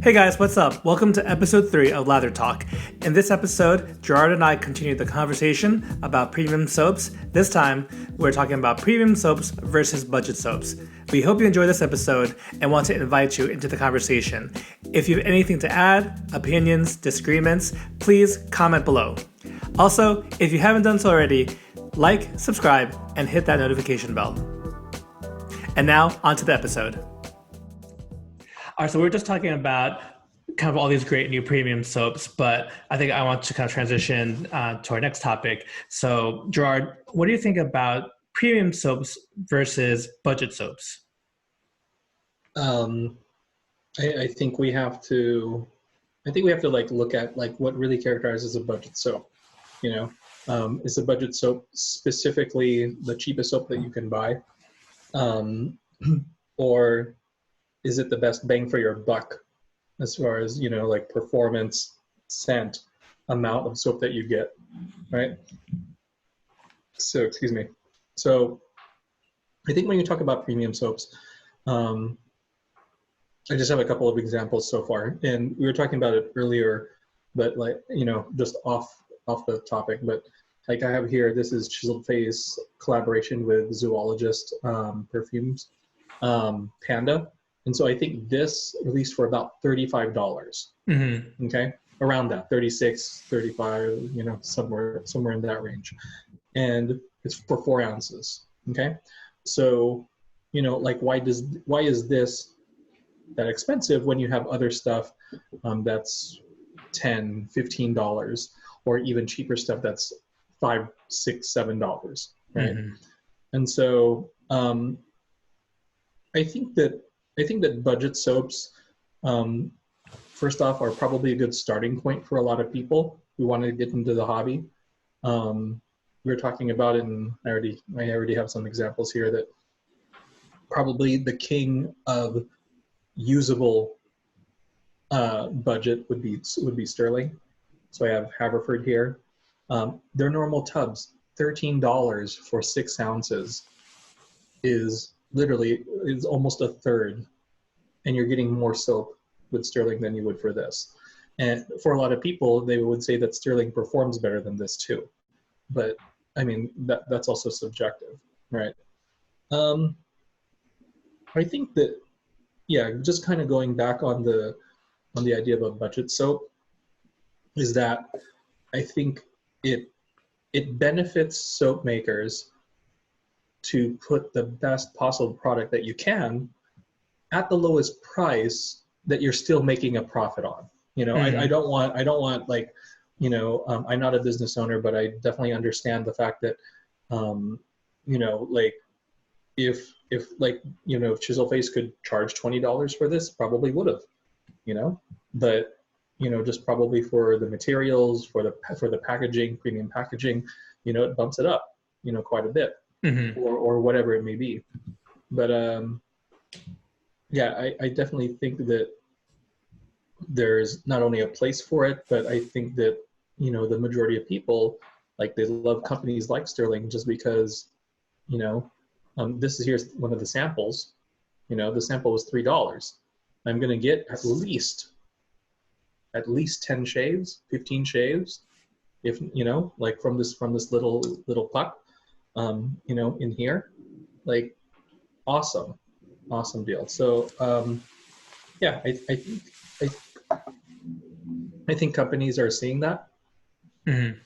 Hey guys, what's up? Welcome to episode 3 of Lather Talk. In this episode, Gerard and I continue the conversation about premium soaps. This time, we're talking about premium soaps versus budget soaps. We hope you enjoy this episode and want to invite you into the conversation. If you have anything to add, opinions, disagreements, please comment below. Also, if you haven't done so already, like, subscribe, and hit that notification bell. And now, on to the episode. All right, so we're just talking about kind of all these great new premium soaps, but I think I want to kind of transition to our next topic. So, Gerard, what do you think about premium soaps versus budget soaps? I think we have to. I think we have to look at what really characterizes a budget soap. Is a budget soap specifically the cheapest soap that you can buy, or is it the best bang for your buck as far as performance, scent, amount of soap that you get, right? So excuse me. So I think when you talk about premium soaps, I just have a couple of examples so far, and we were talking about it earlier, but just off the topic. But I have here, this is Chiseled Face collaboration with Zoologist Perfumes, Panda. And so I think this released for about $35. Mm-hmm. Okay, around that, 36, 35, somewhere in that range. And it's for 4 ounces. Okay, so why is this that expensive when you have other stuff that's $10, $15, or even cheaper stuff that's $5, $6, $7, right? Mm-hmm. And so I think that budget soaps, first off, are probably a good starting point for a lot of people who want to get into the hobby. We were talking about it, and I already have some examples here that probably the king of usable budget would be Sterling. So I have Haverford here. Their normal tubs, $13 for 6 ounces, is almost a third, and you're getting more soap with Sterling than you would for this. And for a lot of people, they would say that Sterling performs better than this too, but I mean that's also subjective, right? I think that, just kind of going back on the idea of a budget soap, is that I think it benefits soap makers to put the best possible product that you can at the lowest price that you're still making a profit on. Mm-hmm. I don't want I'm not a business owner, but I definitely understand the fact that if Chisel Face could charge $20 for this, probably would have, but just probably for the materials, for the packaging, premium packaging, it bumps it up, quite a bit. Mm-hmm. or whatever it may be. But I definitely think that there's not only a place for it, but I think that the majority of people, they love companies like Sterling just because here's one of the samples. The sample was $3. I'm going to get at least 10 shaves, 15 shaves, if from this little puck. In here, awesome deal. So I think companies are seeing that. Mm-hmm.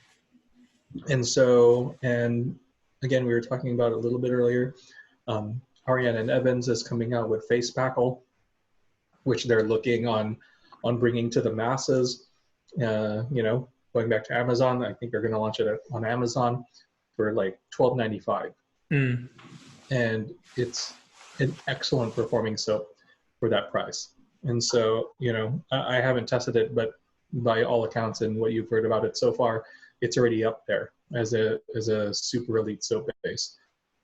And again, we were talking about it a little bit earlier. Ariane and Evans is coming out with Face Spackle, which they're looking on bringing to the masses. Going back to Amazon, I think they're going to launch it on Amazon for $12.95, and it's an excellent performing soap for that price. And so I haven't tested it, but by all accounts and what you've heard about it so far, it's already up there as a super elite soap base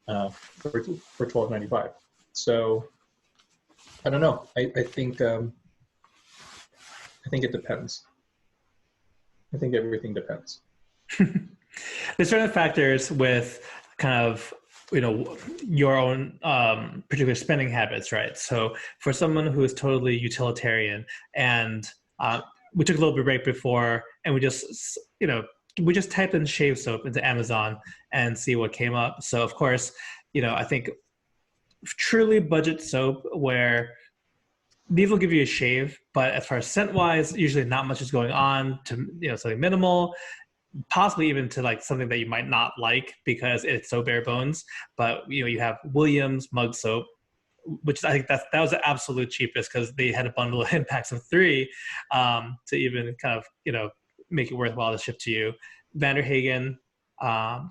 for $12.95. So I don't know. I think it depends. I think everything depends. There's certain factors with kind of your own particular spending habits, right? So for someone who is totally utilitarian, and we took a little bit break before, and we just typed in shave soap into Amazon and see what came up. So of course, I think truly budget soap where these will give you a shave, but as far as scent wise, usually not much is going on to something minimal, possibly even to like something that you might not like because it's so bare bones. But you have Williams mug soap, which I think that was the absolute cheapest because they had a bundle in packs of 3 to even kind of make it worthwhile to ship to you. Vanderhagen,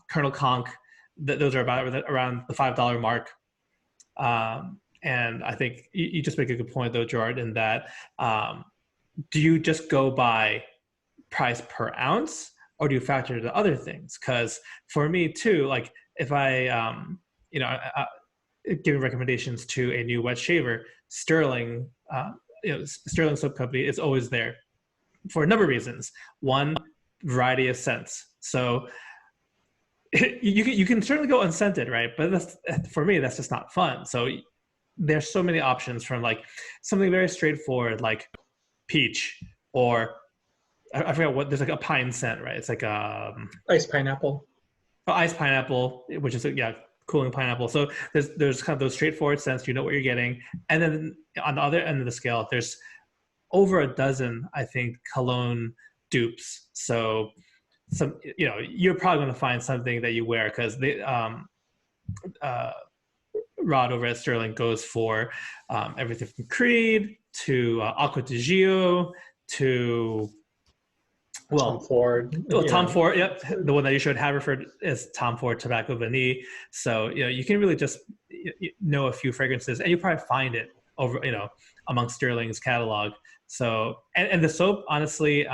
Colonel Conk, those are about around the $5 mark. And I think you just make a good point though, Gerard, in that do you just go by price per ounce, or do you factor the other things? Because for me too, like if I, giving recommendations to a new wet shaver, Sterling, Sterling Soap Company is always there for a number of reasons. One, variety of scents. So you can certainly go unscented, right? But for me, that's just not fun. So there's so many options, from like something very straightforward like peach, or I forgot what, there's like a pine scent, right? It's like iced pineapple. Oh, iced pineapple, which is cooling pineapple. So there's kind of those straightforward scents, you know what you're getting. And then on the other end of the scale, there's over a dozen, I think, cologne dupes. So you're probably going to find something that you wear, because they Rod over at Sterling goes for everything from Creed to Aqua di Gio to Tom Ford. Tom Ford. Yep, the one that you showed Haverford is Tom Ford Tobacco Vanille. So you can really just know a few fragrances, and you probably find it over amongst Sterling's catalog. So and the soap, honestly,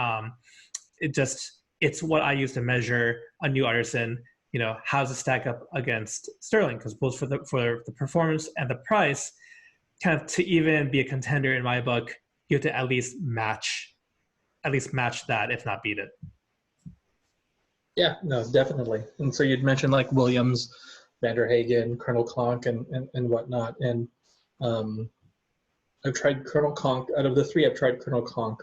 it's what I use to measure a new artisan. How does it stack up against Sterling? Because both for the performance and the price, kind of to even be a contender in my book, you have to at least match that, if not beat it. Yeah, no, definitely. And so you'd mentioned like Williams, Vanderhagen, Colonel Conk, and whatnot. And I've tried Colonel Conk. Out of the 3, I've tried Colonel Conk,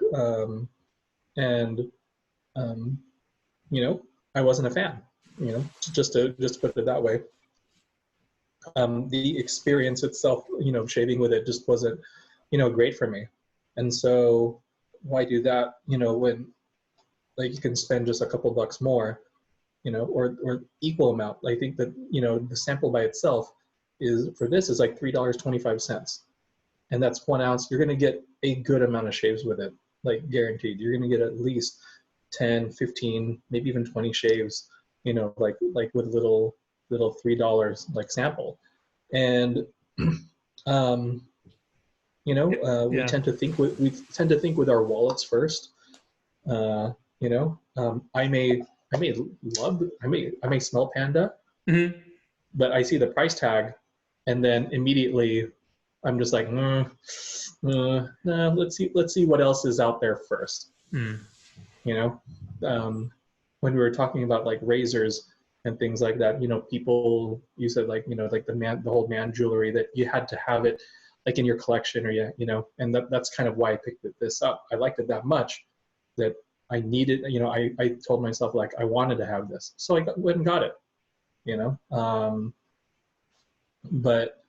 and I wasn't a fan. Just to put it that way. The experience itself, shaving with it just wasn't, great for me. And so why do that, when like you can spend just a couple bucks more, or equal amount. I think that, the sample by itself is like $3.25. And that's 1 ounce. You're going to get a good amount of shaves with it, like guaranteed. You're going to get at least 10, 15, maybe even 20 shaves, like with little $3 like sample. And we tend to think with our wallets first. I may smell Panda, Mm-hmm. but I see the price tag, and then immediately I'm just like, let's see what else is out there first. When we were talking about like razors and things like that, people, you said like, like the whole man jewelry, that you had to have it like in your collection, or and that's kind of why I picked this up. I liked it that much that I needed, I told myself like I wanted to have this, so I went and got it, but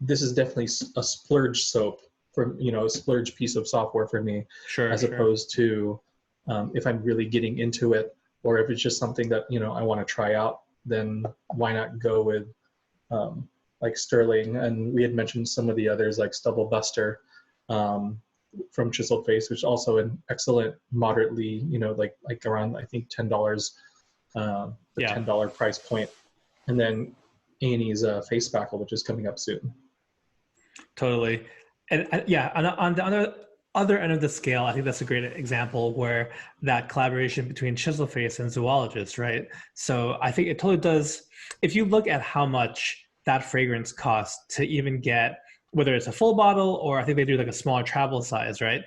this is definitely a splurge soap for, a splurge piece of software for me, opposed to if I'm really getting into it, or if it's just something that, I want to try out, then why not go with like Sterling. And we had mentioned some of the others like Stubble Buster from Chiseled Face, which is also an excellent, moderately, like around, I think $10, $10 price point. And then A&E's Face Spackle, which is coming up soon. Totally. And on the other end of the scale, I think that's a great example where that collaboration between Chisel Face and Zoologist, right? So I think it totally does. If you look at how much that fragrance costs to even get, whether it's a full bottle or I think they do like a smaller travel size, right?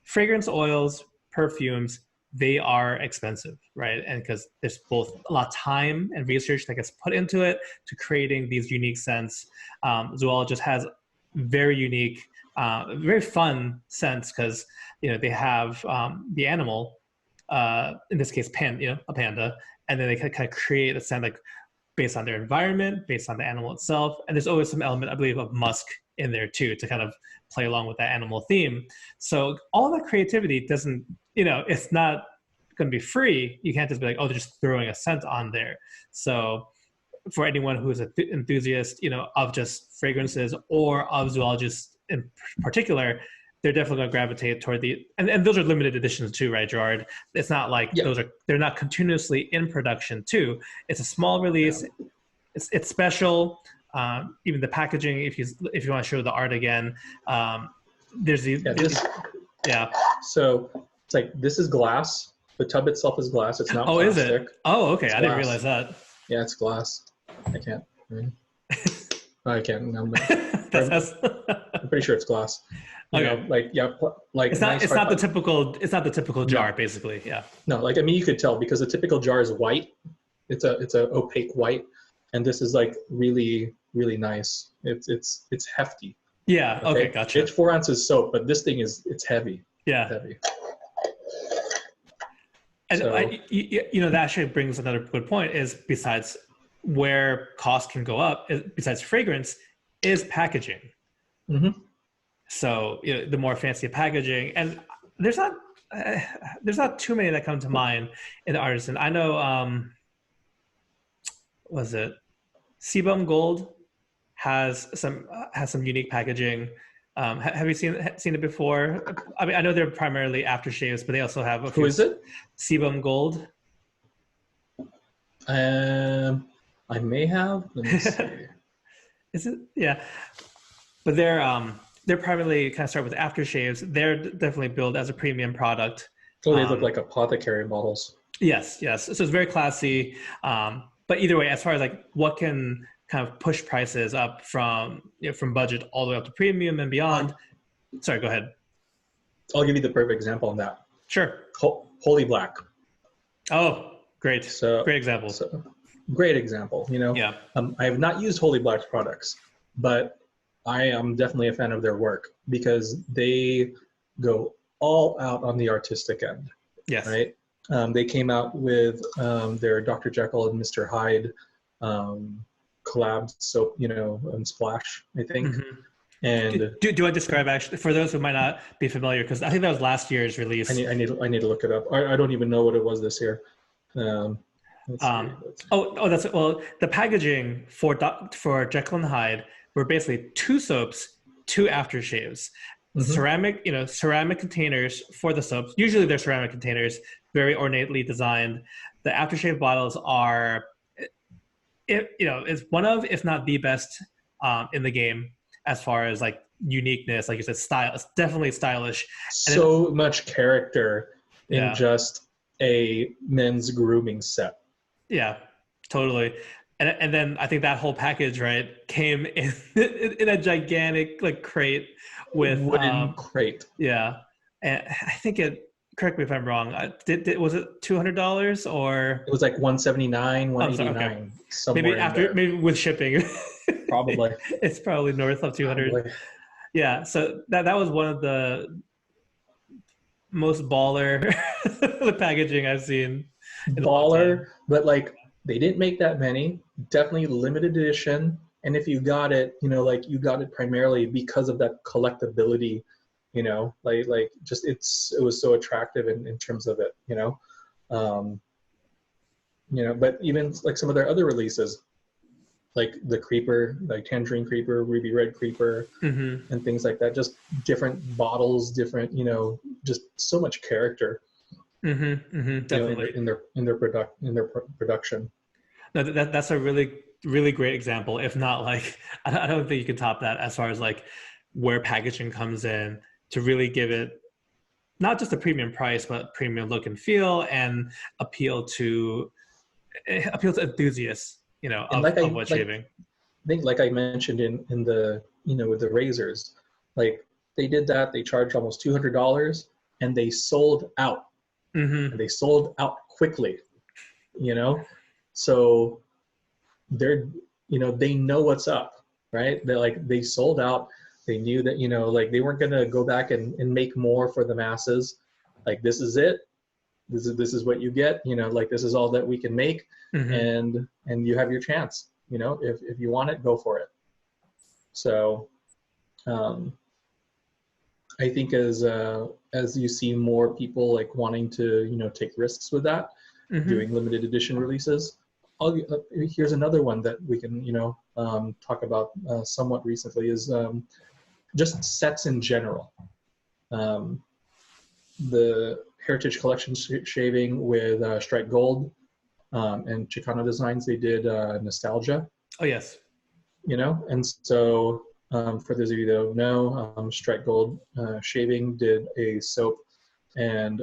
Fragrance oils, perfumes, they are expensive, right? And because there's both a lot of time and research that gets put into it to creating these unique scents. Zoologist has very unique, very fun scents because they have the animal, in this case, a panda, and then they kind of create a scent like based on their environment, based on the animal itself, and there's always some element, I believe, of musk in there too to kind of play along with that animal theme. So all that creativity doesn't, it's not going to be free. You can't just be like, oh, they're just throwing a scent on there. So for anyone who is an enthusiast, of just fragrances or of zoologists in particular, they're definitely going to gravitate toward and those are limited editions too, right, Gerard? It's not like they're not continuously in production too. It's a small release. Yeah. It's special. Even the packaging, if you want to show the art again, there's the So it's like, this is glass. The tub itself is glass. It's not plastic. Is it? Oh, okay. I didn't realize that. Yeah, it's glass. I can't. I can't. I'm pretty sure it's glass. Okay. It's not. It's not the typical. It's not the typical jar, basically. Yeah. No, you could tell because the typical jar is white. It's a opaque white, and this is like really, really nice. It's hefty. Yeah. Okay. Gotcha. It's 4 ounces soap, but this thing it's heavy. Yeah. It's heavy. And that actually brings another good point. Is besides where costs can go up, besides fragrance, is packaging. Mm-hmm. So the more fancy packaging, and there's not too many that come to mind in the artisan. I know, was it Sebum Gold has some unique packaging. Have you seen it before? I mean, I know they're primarily aftershaves, but they also have a few. Who is it? Sebum Gold. I may have. Let me see. Is it? Yeah, but they're primarily kind of start with aftershaves. They're definitely billed as a premium product. Oh, they look like apothecary bottles. Yes. So it's very classy. But either way, as far as like what can kind of push prices up from budget all the way up to premium and beyond. Sorry, go ahead. I'll give you the perfect example on that. Sure. Holy Black. Oh, great. Great example. Great example. Yeah. I have not used Holy Black's products, but I am definitely a fan of their work because they go all out on the artistic end. Yes. Right. They came out with their Dr. Jekyll and Mr. Hyde collab soap, and splash, I think. Mm-hmm. And do I describe actually for those who might not be familiar, because I think that was last year's release. I need to look it up. I don't even know what it was this year. The packaging for Jekyll and Hyde were basically 2 soaps, 2 aftershaves. Mm-hmm. Ceramic containers for the soaps. Usually they're ceramic containers, very ornately designed. The aftershave bottles are, it's one of, if not the best in the game as far as like uniqueness, like you said, style. It's definitely stylish. So much character in just a men's grooming set. Yeah, totally. And then I think that whole package, right, came in a gigantic like crate with wooden crate. Yeah, and I think correct me if I'm wrong. Was it $200 or? It was like $179, $189. Okay. Maybe with shipping. Probably. It's probably north of 200. Probably. Yeah, so that was one of the most baller the packaging I've seen. Baller, but like they didn't make that many. Definitely limited edition. And if you got it, you got it primarily because of that collectability. It was so attractive in terms of it. But even like some of their other releases, like the Creeper, like Tangerine Creeper, Ruby Red Creeper, mm-hmm. and things like that. Just different bottles, different, just so much character. Mm-hmm, mm-hmm, definitely in their production. No, that's a really, really great example. If not, like I don't think you can top that as far as like where packaging comes in to really give it not just a premium price, but premium look and feel, and appeal to enthusiasts. Of wood shaving. I think, like I mentioned in the with the razors, like they did that. They charged almost $200, and they sold out Mm-hmm. and they sold out quickly, you know? So they're, you know, they know what's up, right? They're like, they sold out. They knew that, you know, like they weren't going to go back and make more for the masses. Like, this is it. This is what you get, you know, like this is all that we can make. Mm-hmm. And you have your chance, you know, if you want it, go for it. So, I think as you see more people like wanting to, you know, take risks with that, Mm-hmm. doing limited edition releases. Here's another one that we can, you know, talk about somewhat recently is just sets in general. The Heritage Collection shaving with Strike Gold and Chicano Designs, they did Nostalgia. Oh, yes. You know, and so for those of you that don't know, Strike Gold Shaving did a soap and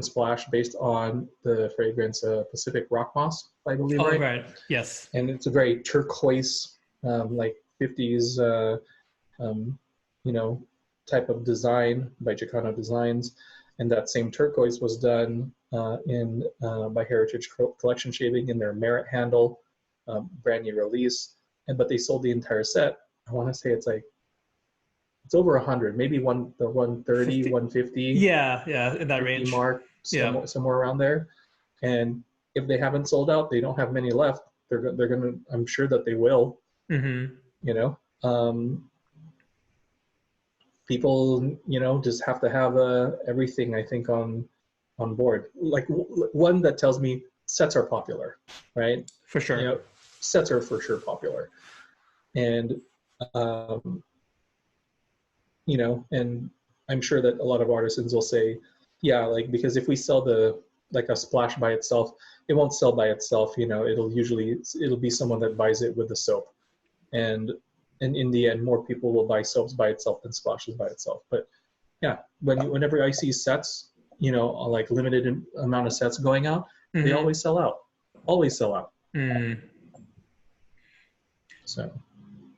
splash based on the fragrance Pacific Rock Moss, I believe, Oh, right? right. Yes. And it's a very turquoise, like 50s, you know, type of design by Chicano Designs. And that same turquoise was done by Heritage Collection Shaving in their Merit Handle brand new release. But they sold the entire set. I want to say it's over 100, maybe the 130, 50. 150. Yeah, in that range. Mark, Yeah. somewhere around there. And if they haven't sold out, they don't have many left. They're gonna. I'm sure that they will. Mm-hmm. You know, people, you know, just have to have everything, I think, on board. Like one that tells me sets are popular, right? For sure. You know, sets are for sure popular. And you know, and I'm sure that a lot of artisans will say, yeah, like, because if we sell like a splash by itself, it won't sell by itself. You know, it'll be someone that buys it with the soap, and in the end, more people will buy soaps by itself than splashes by itself. But yeah, whenever I see sets, you know, like limited amount of sets going out, they always sell out. Always sell out. So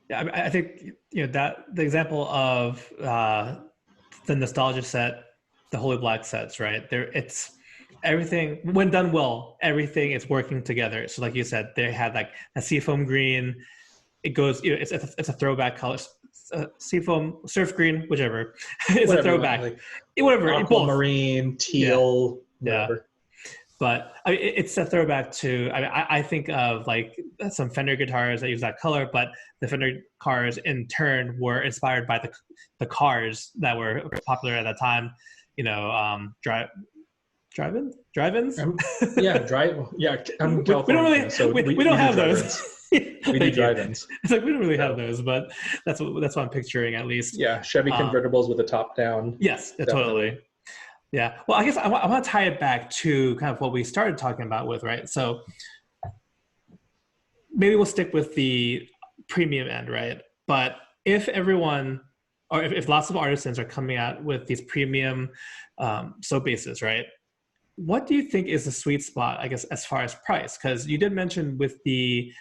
yeah, I think, you know, that the example of the nostalgia set, the Holy Black sets, right there, it's everything when done well, everything is working together. So like you said, they had like a seafoam green. It goes, you know, it's a throwback color, seafoam, surf green, whichever. It's whatever, a throwback. Like whatever, aquamarine, teal, whatever. Yeah. But I mean, it's a throwback to, I think of like some Fender guitars that use that color, but the Fender cars in turn were inspired by the cars that were popular at that time. You know, drive-ins. Yeah, I'm California, we don't really, so we don't have those. We do drive-ins. It's like we don't really have those, but that's what I'm picturing at least. Yeah, Chevy convertibles with the top down. Yes, totally. Yeah. Well, I guess I want to tie it back to kind of what we started talking about with, right? So maybe we'll stick with the premium end, right? But if everyone, or if lots of artisans are coming out with these premium soap bases, right? What do you think is the sweet spot, I guess, as far as price? Because you did mention with the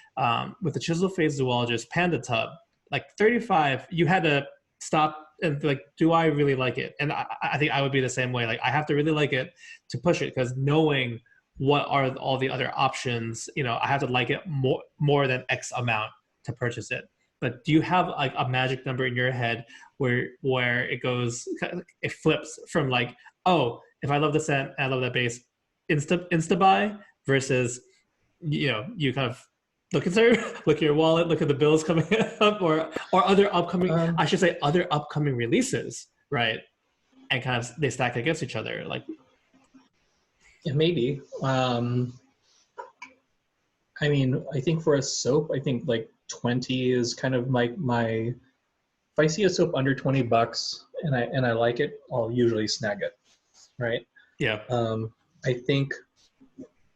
chisel face zoologist Panda Tub, like $35, you had to stop and like, do I really like it? And I think I would be the same way. Like, I have to really like it to push it, because knowing what are all the other options, you know, I have to like it more than X amount to purchase it. But do you have like a magic number in your head where it goes, it flips from like, oh, if I love the scent and I love that base, insta buy, versus, you know, you kind of look at your wallet, look at the bills coming up, or other upcoming, I should say, other upcoming releases, right? And kind of they stack against each other, like. Yeah, maybe. I mean, I think for a soap, I think like 20 is kind of my. If I see a soap under $20 and I like it, I'll usually snag it, right? Yeah. I think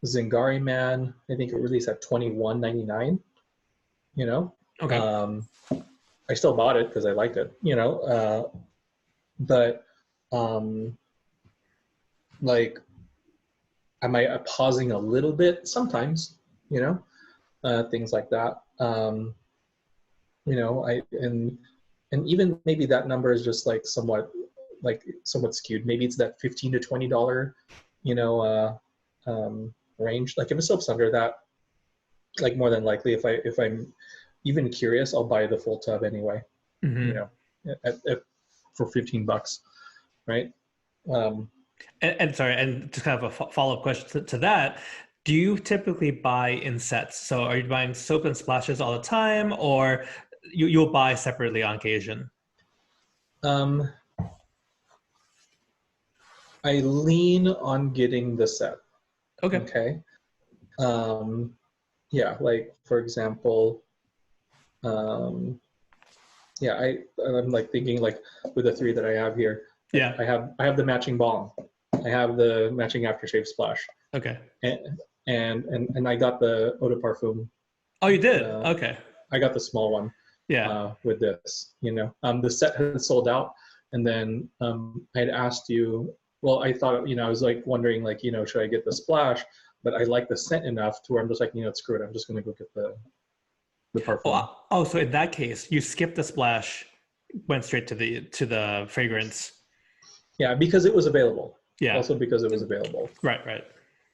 Zingari Man, I think it released at $21.99. You know. Okay. I still bought it because I liked it. You know, but like, am I pausing a little bit sometimes? You know, things like that. You know, and even maybe that number is just like somewhat like somewhat skewed. Maybe it's that $15 to $20, range. Like if a soap's under that, like more than likely, if I'm even curious, I'll buy the full tub anyway. For $15, right? And sorry, and just kind of a follow-up question to that. Do you typically buy in sets? So are you buying soap and splashes all the time, or you'll buy separately on occasion? I lean on getting the set. Okay. Yeah, like for example, I'm like thinking like with the three that I have here. Yeah. I have the matching balm. I have the matching aftershave splash. Okay. And I got the eau de parfum. Oh, you did? Okay. I got the small one. Yeah. With this, the set had sold out, and then I had asked you. Well, I thought, I was like wondering, like, should I get the splash? But I like the scent enough to where I'm just like, screw it. I'm just going to go get the parfum. Oh, so in that case, you skipped the splash, went straight to the fragrance. Yeah, because it was available. Yeah. Also because it was available. Right.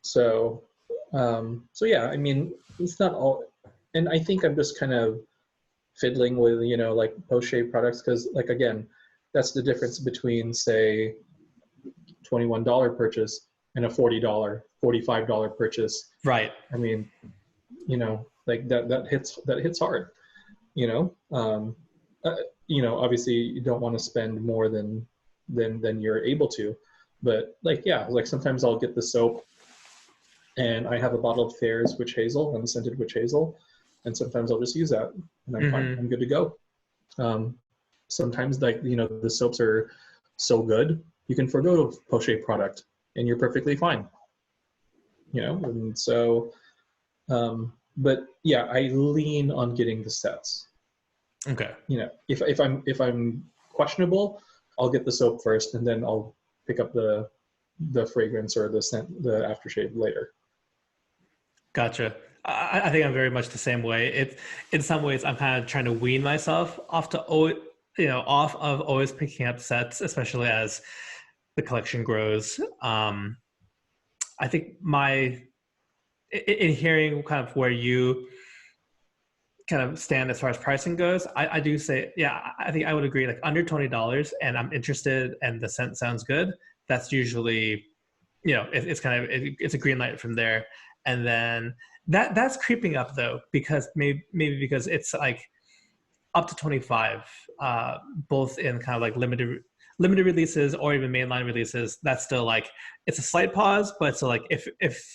So yeah, I mean, it's not all, and I think I'm just kind of fiddling with, like post-shave products, because like, again, that's the difference between, say, $21 purchase and a $40, $45 purchase. Right. I mean, like that hits hard, obviously you don't want to spend more than you're able to, but like, yeah, like sometimes I'll get the soap and I have a bottle of Thayer's Witch Hazel, unscented witch hazel, and sometimes I'll just use that and I'm fine. I'm good to go. Sometimes, like, the soaps are so good, you can forgo a post-shave product and you're perfectly fine. And so, but yeah, I lean on getting the sets. Okay. If I'm questionable, I'll get the soap first and then I'll pick up the fragrance or the scent, the aftershave later. Gotcha. I think I'm very much the same way. In some ways, I'm kind of trying to wean myself off of always picking up sets, especially as the collection grows. I think in hearing kind of where you kind of stand as far as pricing goes, I do say, yeah, I think I would agree, like under $20 and I'm interested and the scent sounds good. That's usually, it's a green light from there. And then that's creeping up though, because maybe because it's like up to 25, both in kind of like limited releases or even mainline releases. That's still like, it's a slight pause, but so like if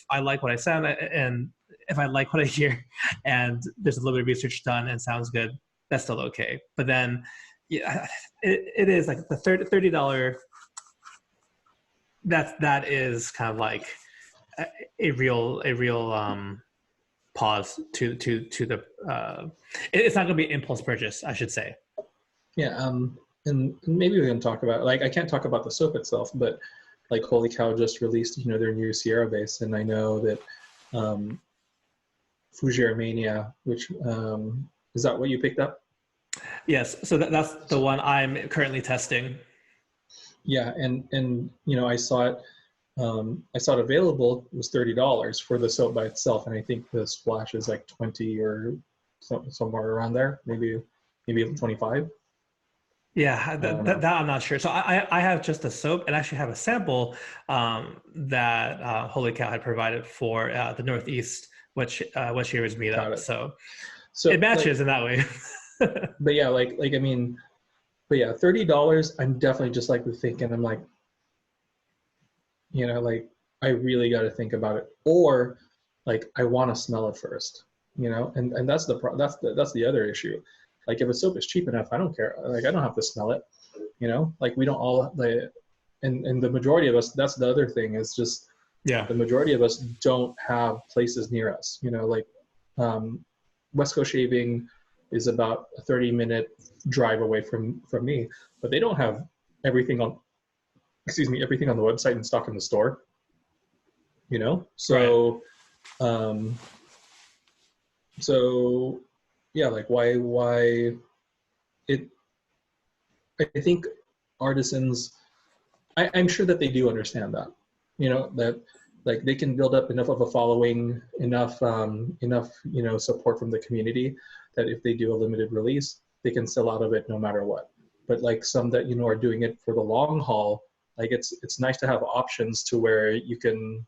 I like what I sound and if I like what I hear and there's a little bit of research done and sounds good, that's still okay. But then yeah, it is like the $30, that is kind of like a real pause to the it's not going to be an impulse purchase, I should say. Yeah, and maybe we can talk about, like, I can't talk about the soap itself, but like Holy Cow just released, their new Sierra base, and I know that Fougere Mania, which is that what you picked up? Yes, so that's the one I'm currently testing. Yeah, and I saw it available. It was $30 for the soap by itself, and I think the splash is like 20 or somewhere around there, maybe 25. Yeah, that I'm not sure. So I have just a soap and actually have a sample that Holy Cow had provided for the Northeast, which year's meetup. So it matches, like, in that way. But yeah, $30. I'm definitely just like thinking, I'm like, like I really got to think about it, or like I want to smell it first, and that's the other issue. Like if a soap is cheap enough, I don't care. Like I don't have to smell it, like we don't all, and the majority of us, that's the other thing, is just, yeah, the majority of us don't have places near us, like West Coast Shaving is about a 30-minute drive away from me, but they don't have everything on the website and stock in the store, so right. So yeah, like why it, I think artisans I'm sure that they do understand that, that like they can build up enough of a following, enough support from the community that if they do a limited release, they can sell out of it no matter what. But like some that are doing it for the long haul, like it's nice to have options to where you can,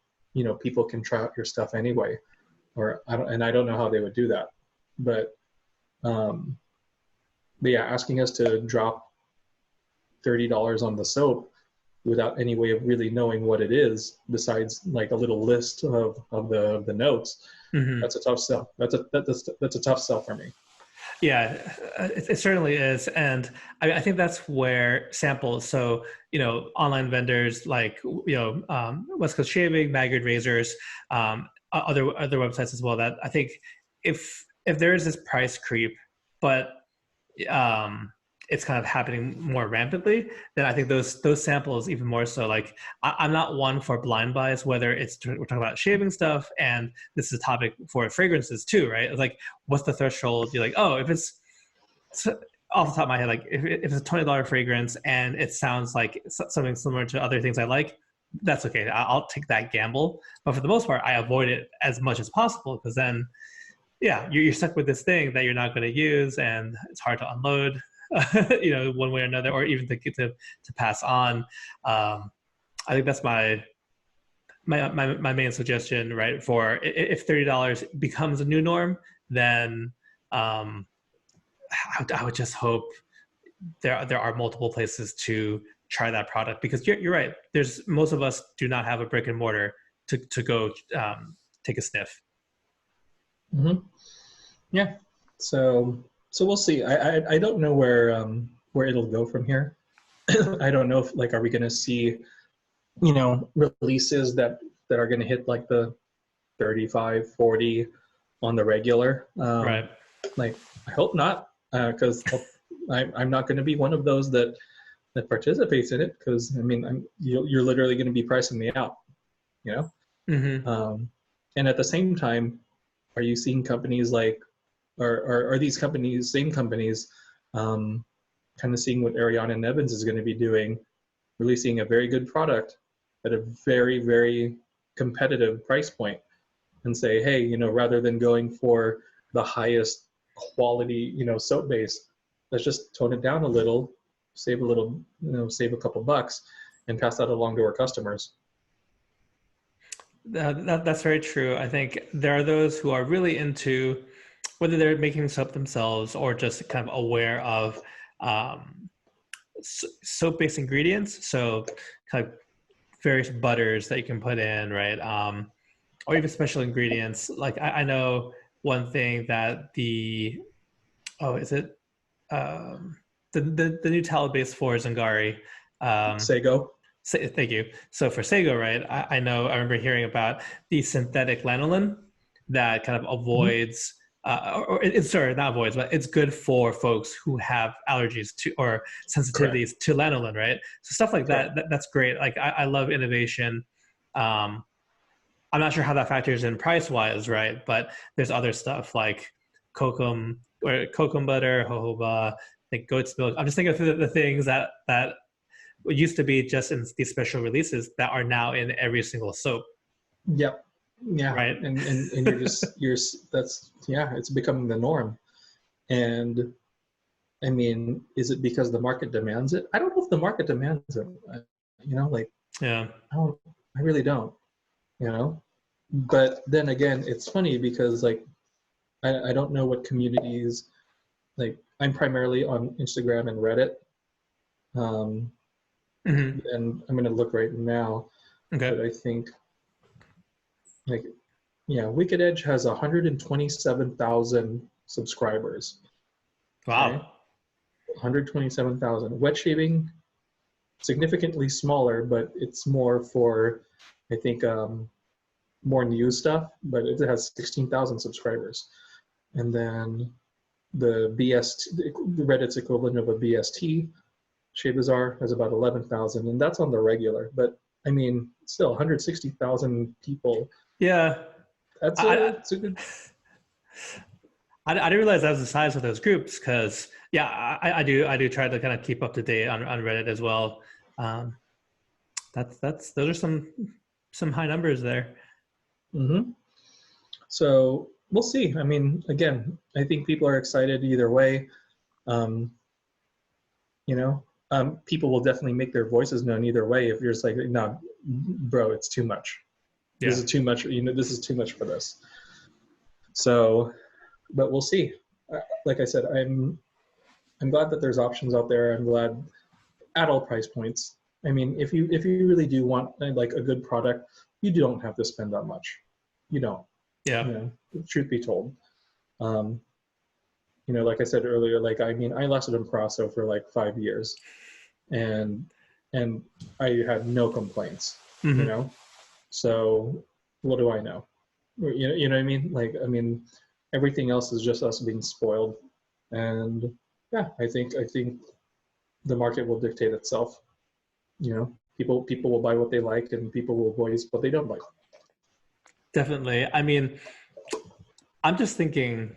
people can try out your stuff anyway. Or I don't know how they would do that, but yeah, asking us to drop $30 on the soap without any way of really knowing what it is, besides like a little list of the notes, that's a tough sell. That's a tough sell for me. Yeah, it certainly is. And I think that's where samples, so, online vendors like, West Coast Shaving, Maggard Razors, other websites as well, that I think if there is this price creep, but it's kind of happening more rampantly, then I think those samples even more so. Like I'm not one for blind buys, whether we're talking about shaving stuff, and this is a topic for fragrances too, right? It's like, what's the threshold? You're like, oh, if it's off the top of my head, like if it's a $20 fragrance and it sounds like something similar to other things I like, that's okay. I'll take that gamble. But for the most part, I avoid it as much as possible, because then, yeah, you're stuck with this thing that you're not going to use, and it's hard to unload. One way or another, or even to pass on. I think that's my main suggestion, right? For if $30 becomes a new norm, then I would just hope there are multiple places to try that product, because you're right. Most of us do not have a brick and mortar to go take a sniff. Mm-hmm. Yeah. So we'll see. I don't know where it'll go from here. I don't know if are we going to see, releases that are going to hit like the 35, 40 on the regular. Right. Like I hope not, because I'm not going to be one of those that participates in it, because I mean you're literally going to be pricing me out, Mm-hmm. And at the same time, are you seeing companies like, or are these same companies, kind of seeing what Ariana and Evans is going to be doing, releasing a very good product at a very, very competitive price point, and say, hey, rather than going for the highest quality, soap base, let's just tone it down a little, save a couple bucks, and pass that along to our customers. That's very true. I think there are those who are really into, whether they're making soap themselves or just kind of aware of soap-based ingredients. So kind of various butters that you can put in, right? Or even special ingredients. Like I know one thing that the new tallow base for Zingari. Sago. Thank you. So for Sago, right? I remember hearing about the synthetic lanolin that kind of avoids, sorry, not avoids, but it's good for folks who have allergies to or sensitivities to lanolin, right? So stuff like that's great. Like I love innovation. I'm not sure how that factors in price wise, right? But there's other stuff like kokum butter, jojoba, I think goat's milk. I'm just thinking of the things that used to be just in these special releases that are now in every single soap. Yep. Yeah. Right. And it's becoming the norm. And I mean, is it because the market demands it? I don't know if the market demands it. Yeah. I really don't. But then again, it's funny because I don't know what communities, I'm primarily on Instagram and Reddit. Mm-hmm. And I'm going to look right now. Okay. But I think Wicked Edge has 127,000 subscribers. Wow. Okay? 127,000. Wet shaving, significantly smaller, but it's more for, I think, more new stuff, but it has 16,000 subscribers. And then the Reddit's equivalent of a BST, Shea Bazaar, has about 11,000, and that's on the regular. But I mean, still 160,000 people. Yeah. That's a good. I didn't realize that was the size of those groups, because I do try to kind of keep up to date on Reddit as well. those are some high numbers there. Mm-hmm. So we'll see. I mean, again, I think people are excited either way. Um, you know, people will definitely make their voices known either way. If you're just like, no, bro, it's too much. Yeah. This is too much. This is too much for this. So, but we'll see. Like I said, I'm glad that there's options out there. I'm glad at all price points. I mean, if you really do want like a good product, you don't have to spend that much. You don't. Yeah. Truth be told. Like I said earlier, like I mean, I lasted in Praso for like 5 years, and I had no complaints. Mm-hmm. So what do I know? You know what I mean? Like, I mean, everything else is just us being spoiled, and yeah, I think the market will dictate itself. People will buy what they like, and people will voice what they don't like. Definitely. I mean, I'm just thinking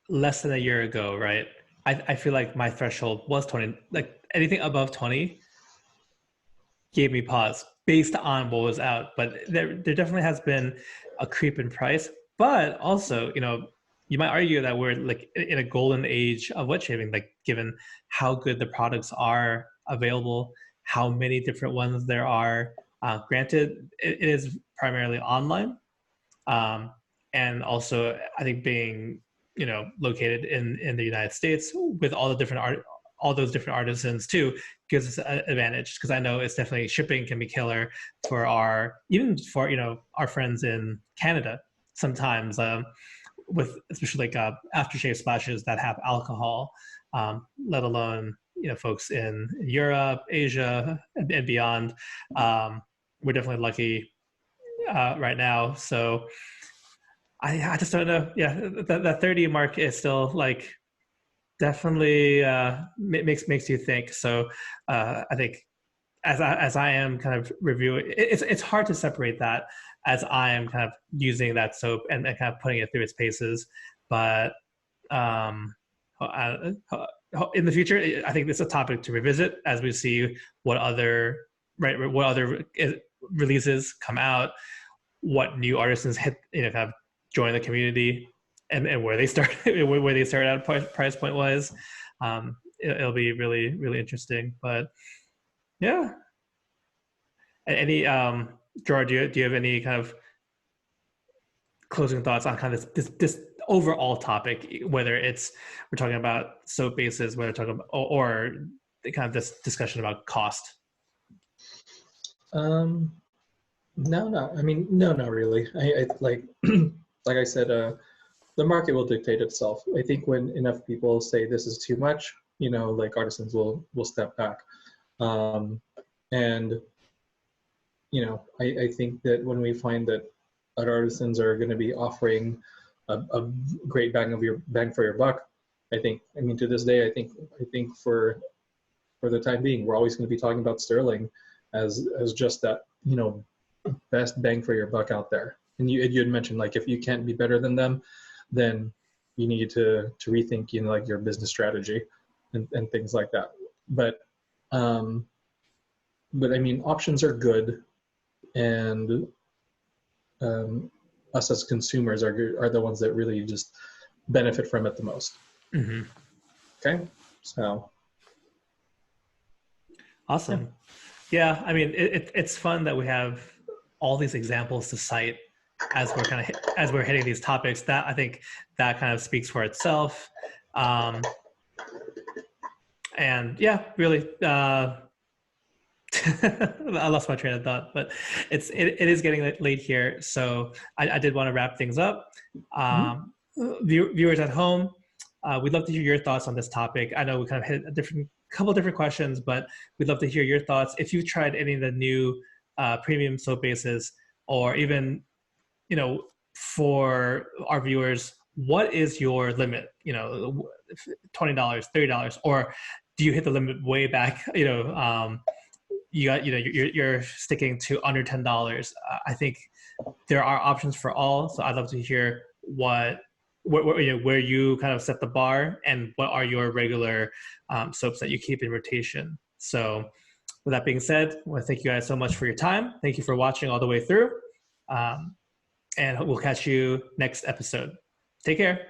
less than a year ago, right? I feel like my threshold was 20. Like anything above 20 gave me pause based on what was out. But there definitely has been a creep in price. But also, you might argue that we're like in a golden age of wet shaving, like given how good the products are available, how many different ones there are. Granted, it is primarily online. And also, I think being located in the United States with all those different artisans too gives us an advantage, because I know it's definitely shipping can be killer for our friends in Canada sometimes, with especially like aftershave splashes that have alcohol, let alone folks in Europe, Asia, and beyond. We're definitely lucky right now. So I just don't know. Yeah, that 30 mark is still like definitely makes you think. So I think as I am kind of reviewing, it's hard to separate that as I am kind of using that soap and kind of putting it through its paces. But in the future, I think it's a topic to revisit as we see what other releases come out, what new artisans hit, kind of join the community, and where they start out price point wise. It'll be really, really interesting. But yeah, any Gerard, do you have any kind of closing thoughts on kind of this overall topic, whether it's we're talking about soap bases, whether we're talking about, or kind of this discussion about cost? No. I mean, no, not really. I like like I said, the market will dictate itself. I think when enough people say this is too much, like artisans will step back. And I think that when we find that artisans are going to be offering a great bang for your buck, I mean, to this day, I think for the time being, we're always going to be talking about Sterling as just that, best bang for your buck out there. And you had mentioned, like, if you can't be better than them, then you need to rethink, like your business strategy and things like that. But I mean, options are good, and us as consumers are the ones that really just benefit from it the most. Mm-hmm. Okay, so awesome. Yeah, I mean, it's fun that we have all these examples to cite as we're hitting these topics. That I think that kind of speaks for itself. And yeah, really, I lost my train of thought, but it is getting late here, so I did want to wrap things up. Viewers at home, we'd love to hear your thoughts on this topic. I know we kind of hit a couple different questions, but we'd love to hear your thoughts. If you've tried any of the new premium soap bases, or even, for our viewers, what is your limit? $20, $30, or do you hit the limit way back? You're sticking to under $10. I think there are options for all. So I'd love to hear where you kind of set the bar, and what are your regular soaps that you keep in rotation. So With that being said, I want to thank you guys so much for your time. Thank you for watching all the way through. And we'll catch you next episode. Take care.